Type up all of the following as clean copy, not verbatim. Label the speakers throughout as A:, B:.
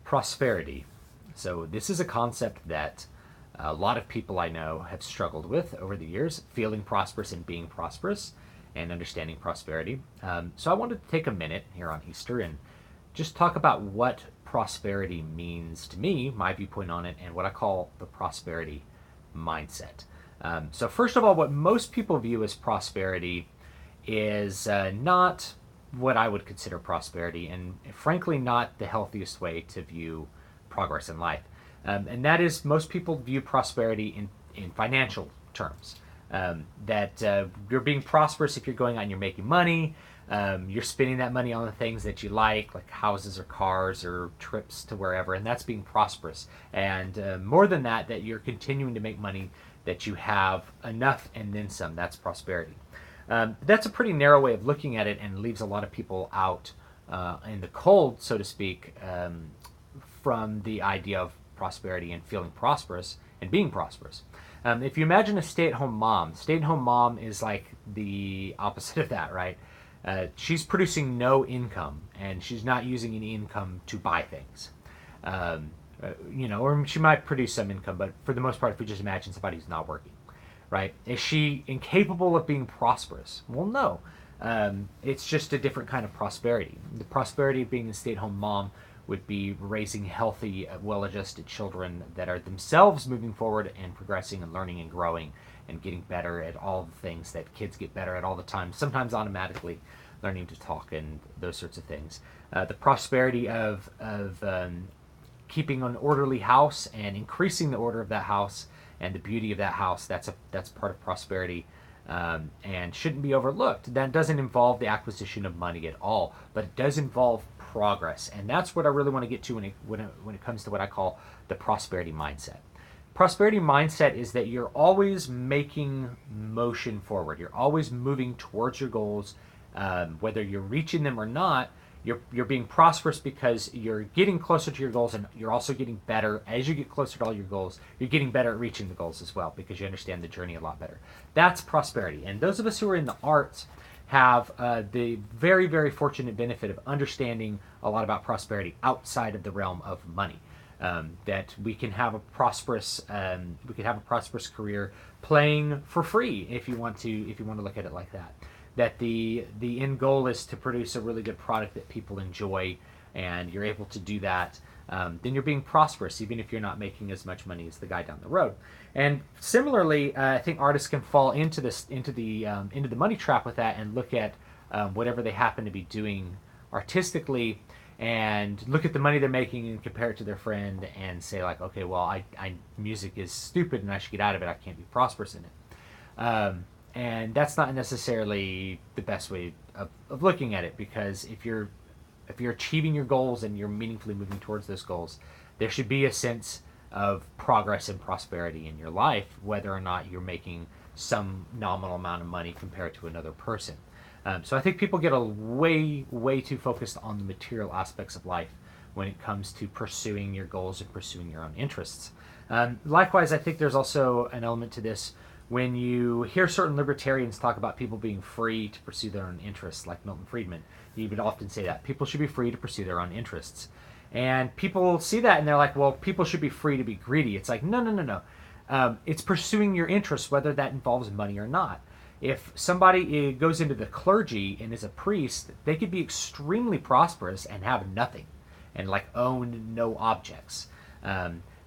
A: Prosperity. So this is a concept that a lot of people I know have struggled with over the years, feeling prosperous and being prosperous and understanding prosperity. So I wanted to take a minute here on Easter and just talk about what prosperity means to me, my viewpoint on it, and what I call the prosperity mindset. So first of all, what most people view as prosperity is not what I would consider prosperity, and frankly, not the healthiest way to view progress in life. And that is, most people view prosperity in financial terms. That you're being prosperous if you're going out and you're making money, you're spending that money on the things that you like houses or cars or trips to wherever, and that's being prosperous. And more than that, that you're continuing to make money, that you have enough and then some. That's prosperity. That's a pretty narrow way of looking at it and leaves a lot of people out in the cold, so to speak, from the idea of prosperity and feeling prosperous and being prosperous. If you imagine a stay-at-home mom is like the opposite of that, right? She's producing no income, and she's not using any income to buy things. Or she might produce some income, but for the most part, if we just imagine somebody who's not working, right? Is she incapable of being prosperous? Well, no. It's just a different kind of prosperity. The prosperity of being a stay-at-home mom would be raising healthy, well-adjusted children that are themselves moving forward and progressing and learning and growing and getting better at all the things that kids get better at all the time, sometimes automatically, learning to talk and those sorts of things. The prosperity of keeping an orderly house and increasing the order of that house and the beauty of that house, that's part of prosperity, and shouldn't be overlooked. That doesn't involve the acquisition of money at all, but it does involve progress, and that's what I really want to get to when it comes to what I call the prosperity mindset. Prosperity mindset is that you're always making motion forward. You're always moving towards your goals, whether you're reaching them or not. You're being prosperous because you're getting closer to your goals, and you're also getting better as you get closer to all your goals. You're getting better at reaching the goals as well because you understand the journey a lot better. That's prosperity. And those of us who are in the arts have the very, very fortunate benefit of understanding a lot about prosperity outside of the realm of money. That we can have a prosperous career playing for free if you want to look at it like that. That the end goal is to produce a really good product that people enjoy, and you're able to do that, then you're being prosperous, even if you're not making as much money as the guy down the road. And similarly, I think artists can fall into the money trap with that and look at whatever they happen to be doing artistically, and look at the money they're making and compare it to their friend and say like, okay, well, I music is stupid and I should get out of it. I can't be prosperous in it. And that's not necessarily the best way of looking at it, because if you're achieving your goals and you're meaningfully moving towards those goals, there should be a sense of progress and prosperity in your life, whether or not you're making some nominal amount of money compared to another person. So I think people get way too focused on the material aspects of life when it comes to pursuing your goals and pursuing your own interests. Likewise, I think there's also an element to this when you hear certain libertarians talk about people being free to pursue their own interests, like Milton Friedman. He would often say that people should be free to pursue their own interests. And people see that and they're like, well, people should be free to be greedy. It's like, no. It's pursuing your interests, whether that involves money or not. If somebody goes into the clergy and is a priest, they could be extremely prosperous and have nothing and like own no objects.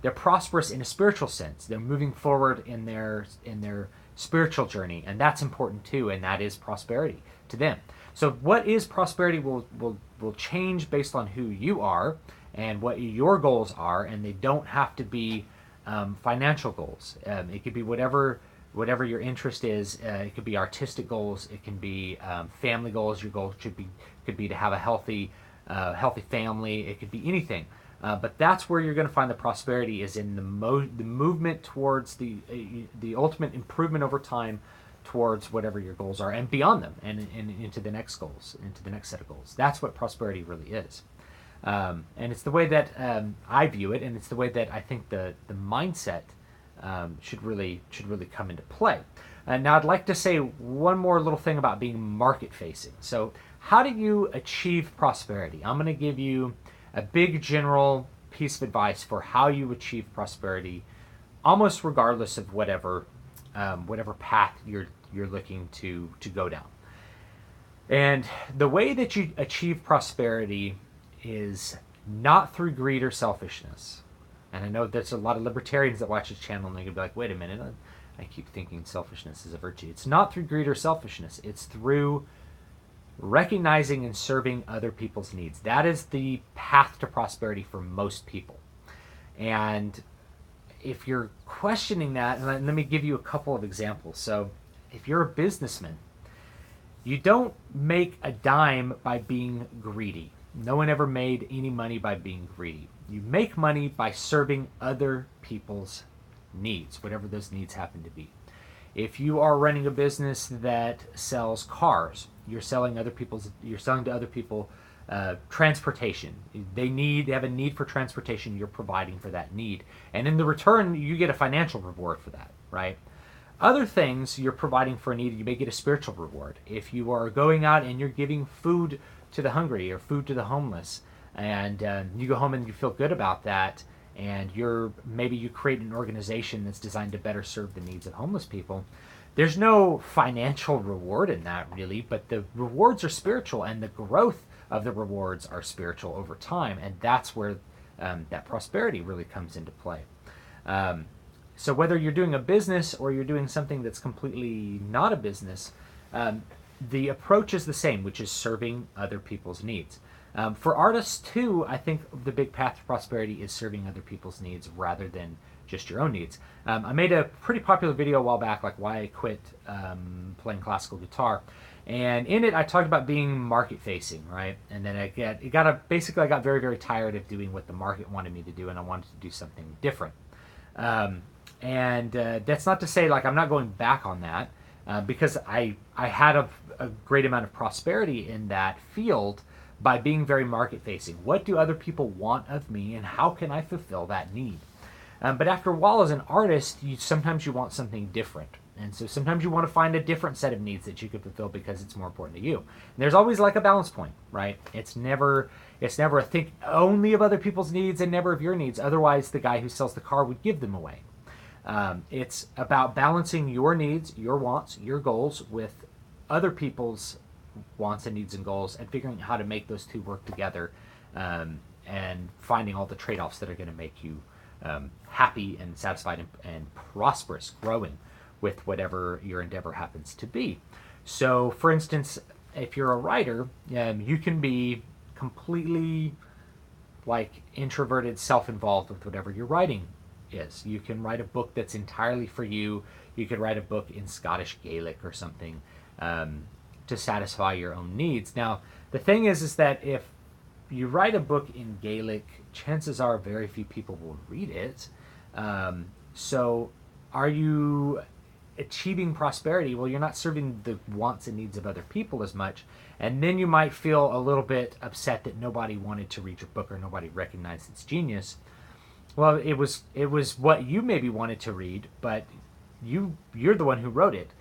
A: They're prosperous in a spiritual sense. They're moving forward in their spiritual journey, and that's important too, and that is prosperity to them. So what is prosperity will change based on who you are and what your goals are, and they don't have to be financial goals. It could be whatever your interest is. It could be artistic goals. It can be family goals. Your goal could be to have a healthy family. It could be anything. But that's where you're going to find the prosperity, is in the movement towards the ultimate improvement over time towards whatever your goals are and beyond them, and into the next goals, into the next set of goals. That's what prosperity really is. And it's the way that I view it, and it's the way that I think the mindset should really come into play. Now I'd like to say one more little thing about being market facing. So how do you achieve prosperity? I'm going to give you a big general piece of advice for how you achieve prosperity, almost regardless of whatever path you're looking to go down. And the way that you achieve prosperity is not through greed or selfishness. And I know there's a lot of libertarians that watch this channel and they could be like, wait a minute, I keep thinking selfishness is a virtue. It's not through greed or selfishness. It's through recognizing and serving other people's needs. That is the path to prosperity for most people. And if you're questioning that, and let me give you a couple of examples. So if you're a businessman, you don't make a dime by being greedy. No one ever made any money by being greedy. You make money by serving other people's needs, whatever those needs happen to be. If you are running a business that sells cars, you're selling to other people transportation. They have a need for transportation. You're providing for that need, and in the return, you get a financial reward for that, right? Other things you're providing for a need, you may get a spiritual reward. If you are going out and you're giving food to the hungry or food to the homeless, and you go home and you feel good about that, and maybe you create an organization that's designed to better serve the needs of homeless people. There's no financial reward in that really, but the rewards are spiritual, and the growth of the rewards are spiritual over time, and that's where that prosperity really comes into play. So whether you're doing a business or you're doing something that's completely not a business, the approach is the same, which is serving other people's needs. For artists too, I think the big path to prosperity is serving other people's needs rather than just your own needs. I made a pretty popular video a while back, like why I quit playing classical guitar. And in it, I talked about being market facing, right? And then I got very, very tired of doing what the market wanted me to do, and I wanted to do something different. And that's not to say like I'm not going back on that, because I had a great amount of prosperity in that field by being very market facing. What do other people want of me, and how can I fulfill that need? But after a while as an artist, sometimes you want something different. And so sometimes you want to find a different set of needs that you can fulfill because it's more important to you. And there's always like a balance point, right? It's never a think only of other people's needs and never of your needs. Otherwise, the guy who sells the car would give them away. It's about balancing your needs, your wants, your goals with other people's wants and needs and goals, and figuring out how to make those two work together, and finding all the trade-offs that are going to make you happy and satisfied and prosperous, growing with whatever your endeavor happens to be. So, for instance, if you're a writer, you can be completely like introverted, self-involved with whatever you're writing is. You can write a book that's entirely for you. You could write a book in Scottish Gaelic or something to satisfy your own needs. Now, the thing is that if you write a book in Gaelic, chances are very few people will read it. So are you achieving prosperity? Well, you're not serving the wants and needs of other people as much, and then you might feel a little bit upset that nobody wanted to read your book or nobody recognized its genius. Well, it was what you maybe wanted to read, but you're the one who wrote it.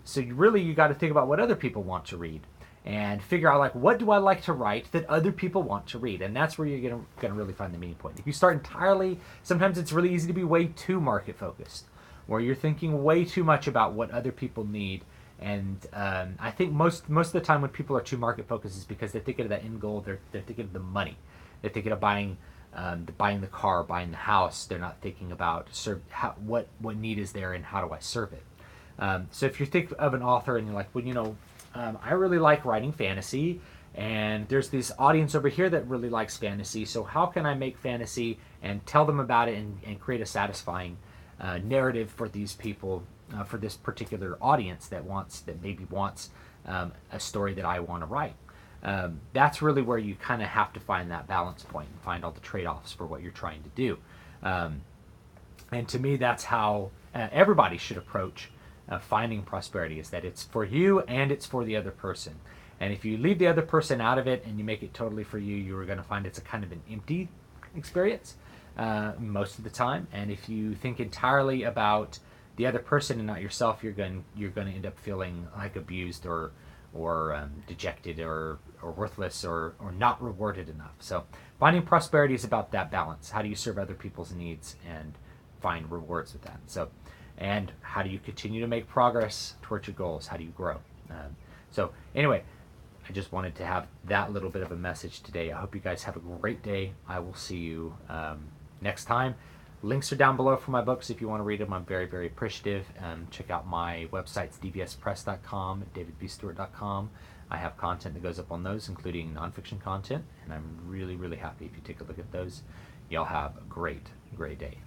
A: So you got to think about what other people want to read and figure out like, what do I like to write that other people want to read? And that's where you're gonna really find the meeting point. If you start entirely, sometimes it's really easy to be way too market focused, where you're thinking way too much about what other people need. And I think most of the time when people are too market focused is because they're thinking of that end goal. They're thinking of the money. They're thinking of buying the car, buying the house. They're not thinking about what need is there and how do I serve it. So if you think of an author and you're like, well, I really like writing fantasy, and there's this audience over here that really likes fantasy, so how can I make fantasy and tell them about it and create a satisfying narrative for these people, for this particular audience that maybe wants a story that I want to write. That's really where you kind of have to find that balance point and find all the trade-offs for what you're trying to do. And to me, that's how everybody should approach finding prosperity, is that it's for you and it's for the other person. And if you leave the other person out of it and you make it totally for you, you're going to find it's a kind of an empty experience most of the time. And if you think entirely about the other person and not yourself, you're going to end up feeling like abused or dejected or or worthless or not rewarded enough. So finding prosperity is about that balance. How do you serve other people's needs and find rewards with that? So, and how do you continue to make progress towards your goals? How do you grow? So anyway, I just wanted to have that little bit of a message today. I hope you guys have a great day. I will see you next time. Links are down below for my books if you want to read them. I'm very, very appreciative. Check out my websites, dvspress.com, davidbstewart.com. I have content that goes up on those, including nonfiction content, and I'm really, really happy if you take a look at those. Y'all have a great, great day.